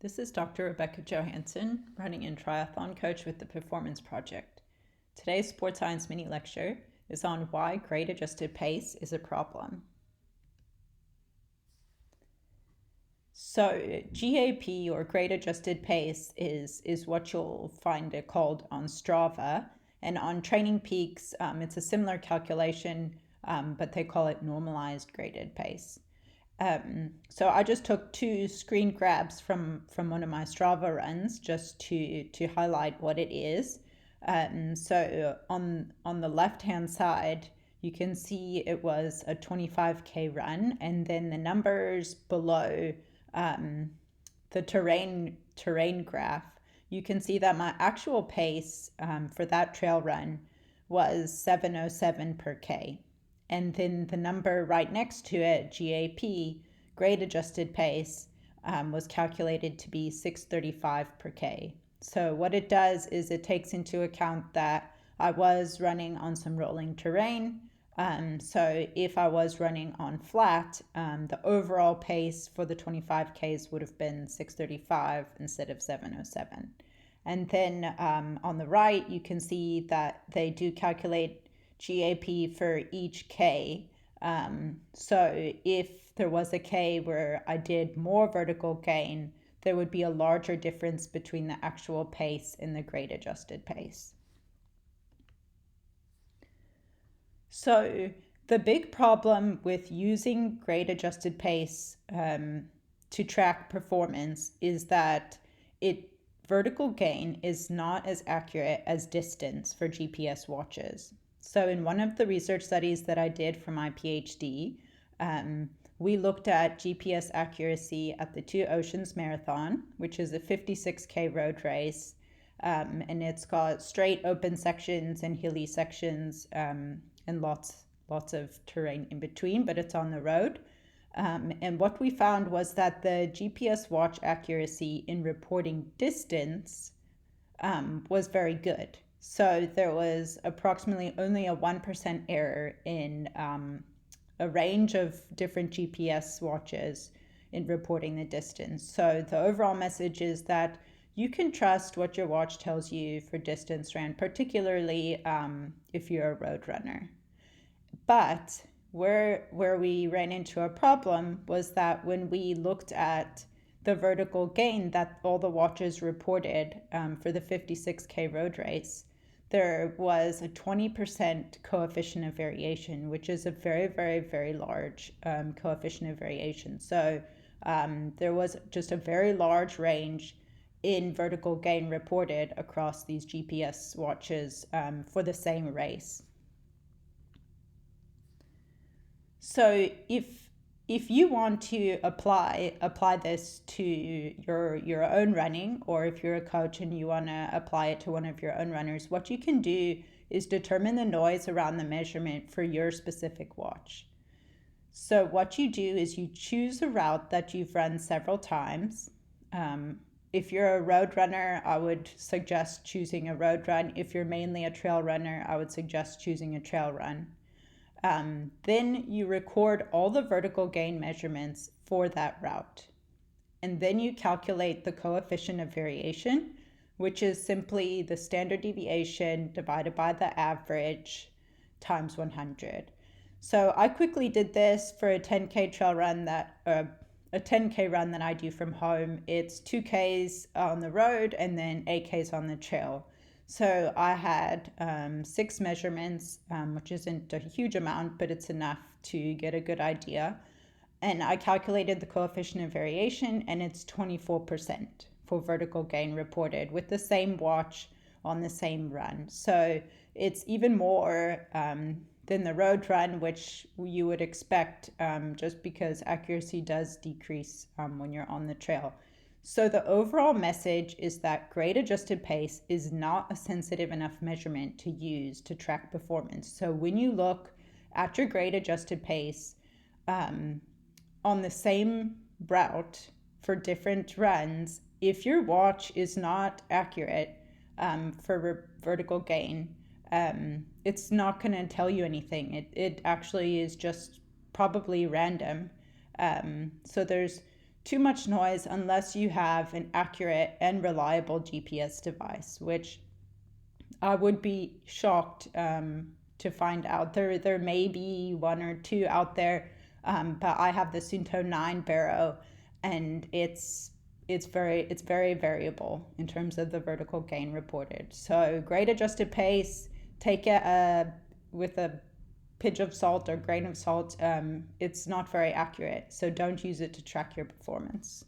This is Dr. Rebecca Johansson, running and triathlon coach with the Performance Project. Today's sports science mini lecture is on why grade adjusted pace is a problem. So GAP, or grade adjusted pace, is what you'll find it called on Strava, and on Training Peaks it's a similar calculation, but they call it normalized graded pace. So I just took two screen grabs from one of my Strava runs just to highlight what it is. So on the left hand side, you can see it was a 25K run, and then the numbers below the terrain graph, you can see that my actual pace for that trail run was 7:07 per K. And then the number right next to it, GAP, grade adjusted pace, was calculated to be 6:35 per K. So what it does is it takes into account that I was running on some rolling terrain. So if I was running on flat, the overall pace for the 25Ks would have been 6:35 instead of 7:07. And then on the right, you can see that they do calculate GAP for each K. So if there was a K where I did more vertical gain, there would be a larger difference between the actual pace and the grade adjusted pace. So the big problem with using grade adjusted pace to track performance is that vertical gain is not as accurate as distance for GPS watches. So in one of the research studies that I did for my PhD, we looked at GPS accuracy at the Two Oceans Marathon, which is a 56K road race, and it's got straight open sections and hilly sections, and lots of terrain in between, but it's on the road. And what we found was that the GPS watch accuracy in reporting distance was very good. So there was approximately only a 1% error in a range of different GPS watches in reporting the distance. So the overall message is that you can trust what your watch tells you for distance ran, particularly if you're a road runner. But where we ran into a problem was that when we looked at the vertical gain that all the watches reported for the 56K road race, there was a 20% coefficient of variation, which is a very, very, very large coefficient of variation. So there was just a very large range in vertical gain reported across these GPS watches for the same race. So if you want to apply this to your own running, or if you're a coach and you want to apply it to one of your own runners, what you can do is determine the noise around the measurement for your specific watch. So what you do is you choose a route that you've run several times. If you're a road runner, I would suggest choosing a road run. If you're mainly a trail runner, I would suggest choosing a trail run. Then you record all the vertical gain measurements for that route. And then you calculate the coefficient of variation, which is simply the standard deviation divided by the average times 100. So I quickly did this for a 10K trail run a 10K run that I do from home. It's 2Ks on the road and then 8Ks on the trail. So I had 6 measurements, which isn't a huge amount, but it's enough to get a good idea. And I calculated the coefficient of variation, and it's 24% for vertical gain reported with the same watch on the same run. So it's even more than the road run, which you would expect just because accuracy does decrease when you're on the trail. So the overall message is that grade adjusted pace is not a sensitive enough measurement to use to track performance. So when you look at your grade adjusted pace on the same route for different runs, if your watch is not accurate for vertical gain, it's not going to tell you anything. It actually is just probably random. So there's too much noise unless you have an accurate and reliable GPS device, which I would be shocked to find out. There may be one or two out there, but I have the Sunto 9 Barrow, and it's very variable in terms of the vertical gain reported. So grade adjusted pace, take it with a pinch of salt or grain of salt. It's not very accurate, so don't use it to track your performance.